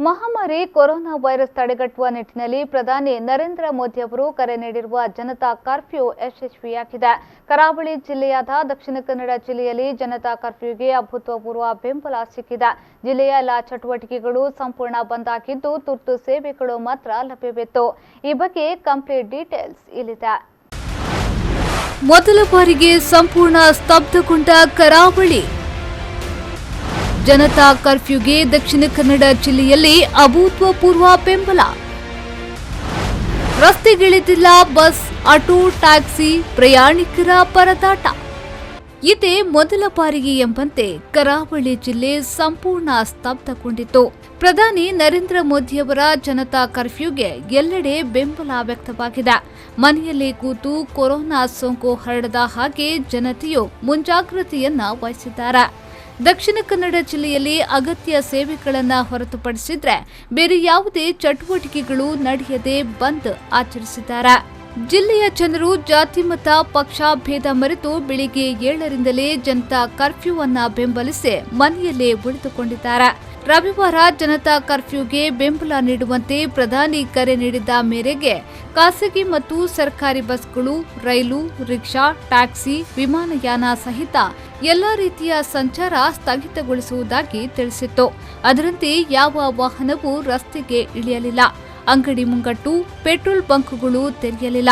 ಮಹಾಮಾರಿ corona virus ತಡೆಗಟ್ಟುವ ನಿಟ್ಟಿನಲ್ಲಿ ಪ್ರಧಾನಿ ನರೇಂದ್ರ ಮೋದಿ ಅವರು ಕರೆ ನೀಡಿರುವ ಜನತಾ ಕರ್ಫ್ಯೂ ಯಶಸ್ವಿಯಾಗಿದೆ. ಕರಾವಳಿ ಜಿಲ್ಲೆಯಾದ ದಕ್ಷಿಣ ಕನ್ನಡ ಜಿಲ್ಲೆಯಲ್ಲಿ ಜನತಾ ಕರ್ಫ್ಯೂಗೆ ಅಭೂತಪೂರ್ವ ಬೆಂಬಲ ಸಿಕ್ಕಿದೆ. ಜಿಲ್ಲೆಯ ಎಲ್ಲ ಚಟುವಟಿಕೆಗಳು ಸಂಪೂರ್ಣ ಬಂದ್ ಆಗಿದ್ದು ತುರ್ತು ಸೇವೆಗಳು ಮಾತ್ರ ಲಭ್ಯವಿತ್ತು. ಈ ಬಗ್ಗೆ ಕಂಪ್ಲೀಟ್ ಡೀಟೇಲ್ಸ್ ಇಲ್ಲಿದೆ. ಮೊದಲ ಬಾರಿಗೆ ಸಂಪೂರ್ಣ ಸ್ತಬ್ಧಗೊಂಡ ಕರಾವಳಿ. ಜನತಾ ಕರ್ಫ್ಯೂಗೆ ದಕ್ಷಿಣ ಕನ್ನಡ ಜಿಲ್ಲೆಯಲ್ಲಿ ಅಭೂತಪೂರ್ವ ಬೆಂಬಲ. ರಸ್ತೆಗಿಳಿದಿಲ್ಲ ಬಸ್, ಆಟೋ, ಟ್ಯಾಕ್ಸಿ, ಪ್ರಯಾಣಿಕರ ಪರದಾಟ. ಇದೇ ಮೊದಲ ಬಾರಿಗೆ ಎಂಬಂತೆ ಕರಾವಳಿ ಜಿಲ್ಲೆ ಸಂಪೂರ್ಣ ಸ್ತಬ್ಧಗೊಂಡಿತ್ತು. ಪ್ರಧಾನಿ ನರೇಂದ್ರ ಮೋದಿಯವರ ಜನತಾ ಕರ್ಫ್ಯೂಗೆ ಎಲ್ಲೆಡೆ ಬೆಂಬಲ ವ್ಯಕ್ತವಾಗಿದೆ. ಮನೆಯಲ್ಲಿ ಕೂತು ಕೊರೋನಾ ಸೋಂಕು ಹರಡದ ಹಾಗೆ ಜನತೆಯು ಮುಂಜಾಗ್ರತೆಯನ್ನ ವಹಿಸಿದ್ದಾರೆ. ದಕ್ಷಿಣ ಕನ್ನಡ ಜಿಲ್ಲೆಯಲ್ಲಿ ಅಗತ್ಯ ಸೇವೆಗಳನ್ನು ಹೊರತುಪಡಿಸಿದ್ರೆ ಬೇರೆ ಯಾವುದೇ ಚಟುವಟಿಕೆಗಳು ನಡೆಯದೆ ಬಂದ್ ಆಚರಿಸಿದ್ದಾರೆ. ಜಿಲ್ಲೆಯ ಜನರು ಜಾತಿ ಮತ ಪಕ್ಷ ಭೇದ ಮರೆತು ಬೆಳಿಗ್ಗೆ 7ರಿಂದಲೇ ಜನತಾ ಕರ್ಫ್ಯೂ ಅನ್ನ ಬೆಂಬಲಿಸಿ ಮನೆಯಲ್ಲೇ ಉಳಿದುಕೊಂಡಿದ್ದಾರೆ. ರವಿವಾರ ಜನತಾ ಕರ್ಫ್ಯೂಗೆ ಬೆಂಬಲ ನೀಡುವಂತೆ ಪ್ರಧಾನಿ ಕರೆ ನೀಡಿದ್ದ ಮೇರೆಗೆ ಖಾಸಗಿ ಮತ್ತು ಸರ್ಕಾರಿ ಬಸ್ಗಳು, ರೈಲು, ರಿಕ್ಷಾ, ಟ್ಯಾಕ್ಸಿ, ವಿಮಾನಯಾನ ಸಹಿತ ಎಲ್ಲ ರೀತಿಯ ಸಂಚಾರ ಸ್ಥಗಿತಗೊಳಿಸುವುದಾಗಿ ತಿಳಿಸಿತ್ತು. ಅದರಂತೆ ಯಾವ ವಾಹನವೂ ರಸ್ತೆಗೆ ಇಳಿಯಲಿಲ್ಲ. ಅಂಗಡಿ ಮುಂಗಟ್ಟು, ಪೆಟ್ರೋಲ್ ಬಂಕ್ಗಳು ತೆರೆಯಲಿಲ್ಲ.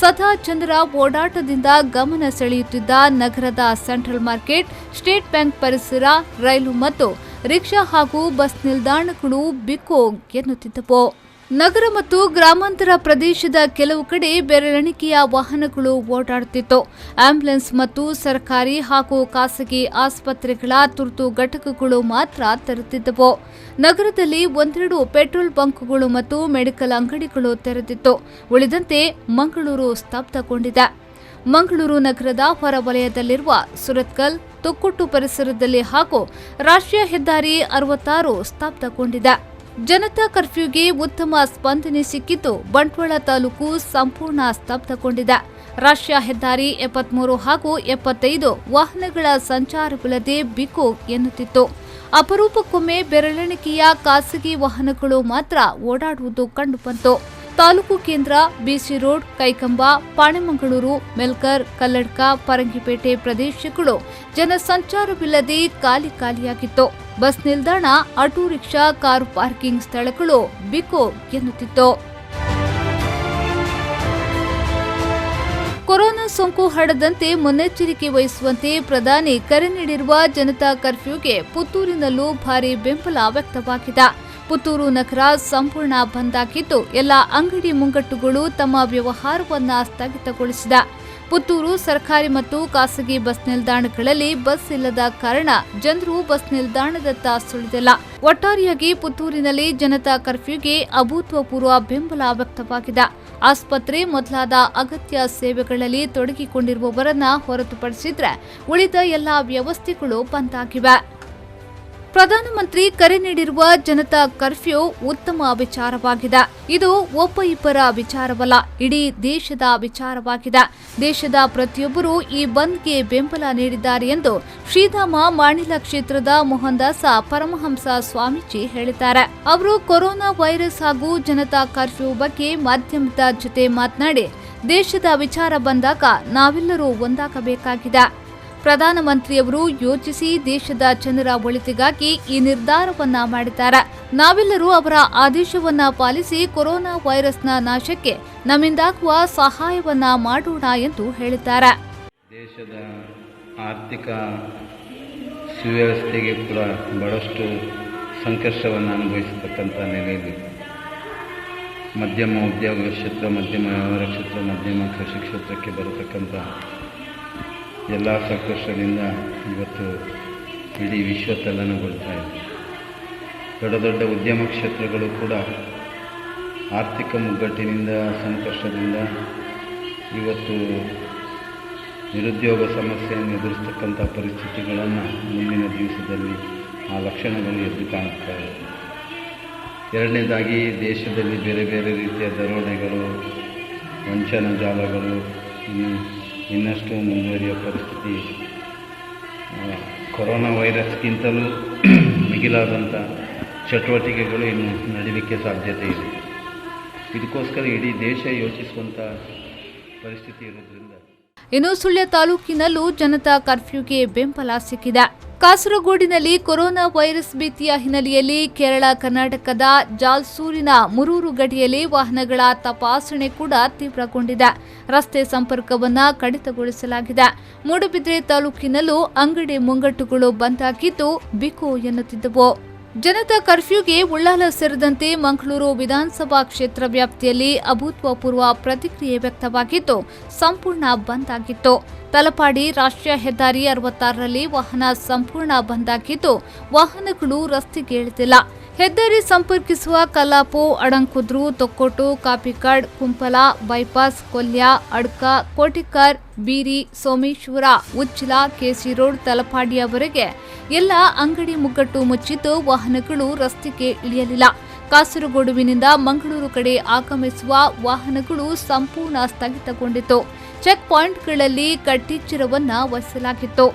ಸದಾ ಜನರ ಓಡಾಟದಿಂದ ಗಮನ ಸೆಳೆಯುತ್ತಿದ್ದ ನಗರದ ಸೆಂಟ್ರಲ್ ಮಾರ್ಕೆಟ್, ಸ್ಟೇಟ್ ಬ್ಯಾಂಕ್ ಪರಿಸರ, ರೈಲು ಮತ್ತು ರಿಕ್ಷಾ ಹಾಗೂ ಬಸ್ ನಿಲ್ದಾಣಗಳು ಬಿಕೋ ಎನ್ನುತ್ತಿದ್ದವು. ನಗರ ಮತ್ತು ಗ್ರಾಮಾಂತರ ಪ್ರದೇಶದ ಕೆಲವು ಕಡೆ ಬೆರಳೆಣಿಕೆಯ ವಾಹನಗಳು ಓಡಾಡುತ್ತಿತ್ತು. ಆಂಬ್ಯುಲೆನ್ಸ್ ಮತ್ತು ಸರ್ಕಾರಿ ಹಾಗೂ ಖಾಸಗಿ ಆಸ್ಪತ್ರೆಗಳ ತುರ್ತು ಘಟಕಗಳು ಮಾತ್ರ ತೆರೆದಿದ್ದವು. ನಗರದಲ್ಲಿ ಒಂದೆರಡು ಪೆಟ್ರೋಲ್ ಬಂಕ್ಗಳು ಮತ್ತು ಮೆಡಿಕಲ್ ಅಂಗಡಿಗಳು ತೆರೆದಿತ್ತು. ಉಳಿದಂತೆ ಮಂಗಳೂರು ಸ್ತಬ್ಧಗೊಂಡಿದೆ. ಮಂಗಳೂರು ನಗರದ ಹೊರವಲಯದಲ್ಲಿರುವ ಸುರತ್ಕಲ್, ತೊಕ್ಕೊಟ್ಟು ಪರಿಸರದಲ್ಲಿ ಹಾಗೂ ರಾಷ್ಟ್ರೀಯ ಹೆದ್ದಾರಿ 66 ಸ್ತಬ್ಧಗೊಂಡಿದೆ. ಜನತಾ ಕರ್ಫ್ಯೂಗೆ ಉತ್ತಮ ಸ್ಪಂದನೆ ಸಿಕ್ಕಿದ್ದು ಬಂಟ್ವಾಳ ತಾಲೂಕು ಸಂಪೂರ್ಣ ಸ್ತಬ್ಧಗೊಂಡಿದೆ. ರಾಷ್ಟ್ರೀಯ ಹೆದ್ದಾರಿ 73 ಹಾಗೂ 75 ವಾಹನಗಳ ಸಂಚಾರವಿಲ್ಲದೆ ಬಿಕೋ ಎನ್ನುತ್ತಿತ್ತು. ಅಪರೂಪಕ್ಕೊಮ್ಮೆ ಬೆರಳೆಣಿಕೆಯ ಖಾಸಗಿ ವಾಹನಗಳು ಮಾತ್ರ ಓಡಾಡುವುದು ಕಂಡುಬಂತು. ತಾಲೂಕು ಕೇಂದ್ರ, ಬಿಸಿ ರೋಡ್, ಕೈಕಂಬ, ಪಾಣೆಮಂಗಳೂರು, ಮೆಲ್ಕರ್, ಕಲ್ಲಡ್ಕ, ಪರಂಗಿಪೇಟೆ ಪ್ರದೇಶಗಳು ಜನಸಂಚಾರವಿಲ್ಲದೆ ಖಾಲಿಯಾಗಿತ್ತು. ಬಸ್ ನಿಲ್ದಾಣ, ಆಟೋ ರಿಕ್ಷಾ, ಕಾರು ಪಾರ್ಕಿಂಗ್ ಸ್ಥಳಗಳು ಬಿಕೋ ಎನ್ನುತ್ತಿತ್ತು. ಕೊರೋನಾ ಸೋಂಕು ಹರಡದಂತೆ ಮುನ್ನೆಚ್ಚರಿಕೆ ವಹಿಸುವಂತೆ ಪ್ರಧಾನಿ ಕರೆ ನೀಡಿರುವ ಜನತಾ ಕರ್ಫ್ಯೂಗೆ ಪುತ್ತೂರಿನಲ್ಲೂ ಭಾರೀ ಬೆಂಬಲ ವ್ಯಕ್ತವಾಗಿದೆ. ಪುತ್ತೂರು ನಗರ ಸಂಪೂರ್ಣ ಬಂದ್ ಆಗಿದ್ದು ಎಲ್ಲ ಅಂಗಡಿ ಮುಂಗಟ್ಟುಗಳು ತಮ್ಮ ವ್ಯವಹಾರವನ್ನ ಸ್ಥಗಿತಗೊಳಿಸಿದೆ. ಪುತ್ತೂರು ಸರ್ಕಾರಿ ಮತ್ತು ಖಾಸಗಿ ಬಸ್ ನಿಲ್ದಾಣಗಳಲ್ಲಿ ಬಸ್ ಇಲ್ಲದ ಕಾರಣ ಜನರು ಬಸ್ ನಿಲ್ದಾಣದತ್ತ ಸುಳಿದಿಲ್ಲ. ಒಟ್ಟಾರೆಯಾಗಿ ಪುತ್ತೂರಿನಲ್ಲಿ ಜನತಾ ಕರ್ಫ್ಯೂಗೆ ಅಭೂತಪೂರ್ವ ಬೆಂಬಲ ವ್ಯಕ್ತವಾಗಿದೆ. ಆಸ್ಪತ್ರೆ ಮೊದಲಾದ ಅಗತ್ಯ ಸೇವೆಗಳಲ್ಲಿ ತೊಡಗಿಕೊಂಡಿರುವವರನ್ನ ಹೊರತುಪಡಿಸಿದ್ರೆ ಉಳಿದ ಎಲ್ಲಾ ವ್ಯವಸ್ಥೆಗಳು ಬಂದ್ ಆಗಿವೆ. ಪ್ರಧಾನಮಂತ್ರಿ ಕರೆ ನೀಡಿರುವ ಜನತಾ ಕರ್ಫ್ಯೂ ಉತ್ತಮ ವಿಚಾರವಾಗಿದೆ. ಇದು ಒಬ್ಬ ಇಬ್ಬರ ವಿಚಾರವಲ್ಲ, ಇಡೀ ದೇಶದ ವಿಚಾರವಾಗಿದೆ. ದೇಶದ ಪ್ರತಿಯೊಬ್ಬರೂ ಈ ಬಂದ್ಗೆ ಬೆಂಬಲ ನೀಡಿದ್ದಾರೆ ಎಂದು ಶ್ರೀಧಾಮ ಮಾಣಿಲ ಕ್ಷೇತ್ರದ ಮೋಹನದಾಸ ಪರಮಹಂಸ ಸ್ವಾಮೀಜಿ ಹೇಳಿದ್ದಾರೆ. ಅವರು ಕೊರೋನಾ ವೈರಸ್ ಹಾಗೂ ಜನತಾ ಕರ್ಫ್ಯೂ ಬಗ್ಗೆ ಮಾಧ್ಯಮದ ಜೊತೆ ಮಾತನಾಡಿ, ದೇಶದ ವಿಚಾರ ಬಂದಾಗ ನಾವೆಲ್ಲರೂ ಒಂದಾಗಬೇಕಾಗಿದೆ. ಪ್ರಧಾನಮಂತ್ರಿಯವರು ಯೋಚಿಸಿ ದೇಶದ ಜನರ ಒಳಿತಿಗಾಗಿ ಈ ನಿರ್ಧಾರವನ್ನ ಮಾಡಿದ್ದಾರೆ. ನಾವೆಲ್ಲರೂ ಅವರ ಆದೇಶವನ್ನ ಪಾಲಿಸಿ ಕೊರೋನಾ ವೈರಸ್ನ ನಾಶಕ್ಕೆ ನಮ್ಮಿಂದಾಗುವ ಸಹಾಯವನ್ನ ಮಾಡೋಣ ಎಂದು ಹೇಳಿದ್ದಾರೆ. ದೇಶದ ಆರ್ಥಿಕ ಸುವ್ಯವಸ್ಥೆಗೆ ಕೂಡ ಬಹಳಷ್ಟು ಸಂಕಷ್ಟವನ್ನು ಅನುಭವಿಸತಕ್ಕಂಥ ನೆಲೆಯಲ್ಲಿ ಮಧ್ಯಮ ಉದ್ಯೋಗ ಕ್ಷೇತ್ರ, ಮಧ್ಯಮ ವ್ಯವಹಾರ ಕ್ಷೇತ್ರ, ಮಧ್ಯಮ ಕೃಷಿ ಕ್ಷೇತ್ರಕ್ಕೆ ಬರತಕ್ಕಂಥ ಎಲ್ಲ ಸಂಕಷ್ಟದಿಂದ ಇವತ್ತು ಇಡೀ ವಿಶ್ವ ತಲ್ಲಣಗೊಳ್ತಾ ಇದೆ. ದೊಡ್ಡ ದೊಡ್ಡ ಉದ್ಯಮ ಕ್ಷೇತ್ರಗಳು ಕೂಡ ಆರ್ಥಿಕ ಮುಗ್ಗಟ್ಟಿನಿಂದ, ಸಂಕಷ್ಟದಿಂದ ಇವತ್ತು ನಿರುದ್ಯೋಗ ಸಮಸ್ಯೆಯನ್ನು ಎದುರಿಸ್ತಕ್ಕಂಥ ಪರಿಸ್ಥಿತಿಗಳನ್ನು ಮುಂದಿನ ದಿವಸದಲ್ಲಿ ಆ ಲಕ್ಷಣಗಳು ಎದ್ದು ಕಾಣುತ್ತಾ ಇದೆ. ಎರಡನೇದಾಗಿ ದೇಶದಲ್ಲಿ ಬೇರೆ ಬೇರೆ ರೀತಿಯ ದರೋಡೆಗಳು, ವಂಚನಾ ಜಾಲಗಳು ಇನ್ನಷ್ಟು ಮುಂದುವರಿಯುವ ಪರಿಸ್ಥಿತಿ ಕೊರೋನಾ ವೈರಸ್ಗಿಂತಲೂ ಮಿಗಿಲಾದಂಥ ಚಟುವಟಿಕೆಗಳು ಇನ್ನು ನಡೀಲಿಕ್ಕೆ ಸಾಧ್ಯತೆ ಇದೆ. ಇದಕ್ಕೋಸ್ಕರ ಇಡೀ ದೇಶ ಯೋಚಿಸುವಂಥ ಪರಿಸ್ಥಿತಿ ಇರೋದ್ರಿಂದ ಇನ್ನು ಸುಳ್ಯ ತಾಲೂಕಿನಲ್ಲೂ ಜನತಾ ಕರ್ಫ್ಯೂಗೆ ಬೆಂಬಲ ಸಿಕ್ಕಿದೆ. ಕಾಸರಗೋಡಿನಲ್ಲಿ ಕೊರೋನಾ ವೈರಸ್ ಭೀತಿಯ ಹಿನ್ನೆಲೆಯಲ್ಲಿ ಕೇರಳ ಕರ್ನಾಟಕದ ಜಾಲ್ಸೂರಿನ ಮುರೂರು ಗಡಿಯಲ್ಲಿ ವಾಹನಗಳ ತಪಾಸಣೆ ಕೂಡ ತೀವ್ರಗೊಂಡಿದೆ. ರಸ್ತೆ ಸಂಪರ್ಕವನ್ನ ಕಡಿತಗೊಳಿಸಲಾಗಿದೆ. ಮೂಡುಬಿದ್ರೆ ತಾಲೂಕಿನಲ್ಲೂ ಅಂಗಡಿ ಮುಂಗಟ್ಟುಗಳು ಬಂದಾಗಿದ್ದು ಬಿಕೋ ಎನ್ನುತ್ತಿದ್ದವು. ಜನತಾ ಕರ್ಫ್ಯೂಗೆ ಉಳ್ಳಾಲ ಸೇರಿದಂತೆ ಮಂಗಳೂರು ವಿಧಾನಸಭಾ ಕ್ಷೇತ್ರ ವ್ಯಾಪ್ತಿಯಲ್ಲಿ ಅಭೂತಪೂರ್ವ ಪ್ರತಿಕ್ರಿಯೆ ವ್ಯಕ್ತವಾಗಿದ್ದು ಸಂಪೂರ್ಣ ಬಂದ್ ಆಗಿತ್ತು. ತಲಪಾಡಿ ರಾಷ್ಟ್ರೀಯ ಹೆದ್ದಾರಿ 66ರಲ್ಲಿ ವಾಹನ ಸಂಪೂರ್ಣ ಬಂದ್ ಆಗಿದ್ದು ವಾಹನಗಳು ರಸ್ತೆಗೆ ಇಳಿದಿಲ್ಲ. ಹೆದ್ದಾರಿ ಸಂಪರ್ಕಿಸುವ ಕಲ್ಲಾಪು, ಅಡಂಕುದ್ರು, ತೊಕ್ಕೋಟು, ಕಾಪಿಕಾಡ್, ಕುಂಪಲ, ಬೈಪಾಸ್, ಕೊಲ್ಯ, ಅಡ್ಕ, ಕೋಟಿಕಾರ್, ಬೀರಿ, ಸೋಮೇಶ್ವರ, ಉಚ್ಚಿಲ, ಕೆಸಿ ರೋಡ್, ತಲಪಾಡಿಯವರೆಗೆ ಎಲ್ಲ ಅಂಗಡಿ ಮುಗ್ಗಟ್ಟು ಮುಚ್ಚಿದ್ದು ವಾಹನಗಳು ರಸ್ತೆಗೆ ಇಳಿಯಲಿಲ್ಲ. ಕಾಸರಗೋಡುವಿನಿಂದ ಮಂಗಳೂರು ಕಡೆ ಆಗಮಿಸುವ ವಾಹನಗಳು ಸಂಪೂರ್ಣ ಸ್ಥಗಿತಗೊಂಡಿತ್ತು. ಚೆಕ್ ಪಾಯಿಂಟ್ಗಳಲ್ಲಿ ಕಟ್ಟೆಚ್ಚರವನ್ನ ವಹಿಸಲಾಗಿತ್ತು.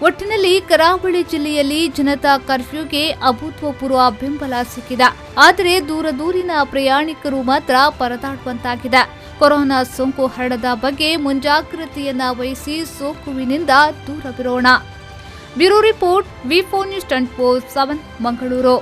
ಒಟ್ಟಿನಲ್ಲಿ ಕರಾವಳಿ ಜಿಲ್ಲೆಯಲ್ಲಿ ಜನತಾ ಕರ್ಫ್ಯೂಗೆ ಅಭೂತಪೂರ್ವ ಬೆಂಬಲ ಸಿಕ್ಕಿದೆ. ಆದರೆ ದೂರಿನ ಪ್ರಯಾಣಿಕರು ಮಾತ್ರ ಪರದಾಡುವಂತಾಗಿದೆ. ಕೊರೋನಾ ಸೋಂಕು ಹರಡದ ಬಗ್ಗೆ ಮುಂಜಾಗ್ರತೆಯನ್ನ ವಹಿಸಿ ಸೋಂಕುವಿನಿಂದ ದೂರವಿರೋಣ. ಬ್ಯೂರೋ ರಿಪೋರ್ಟ್, ವಿ4 ನ್ಯೂಸ್ 24/7 ಮಂಗಳೂರು.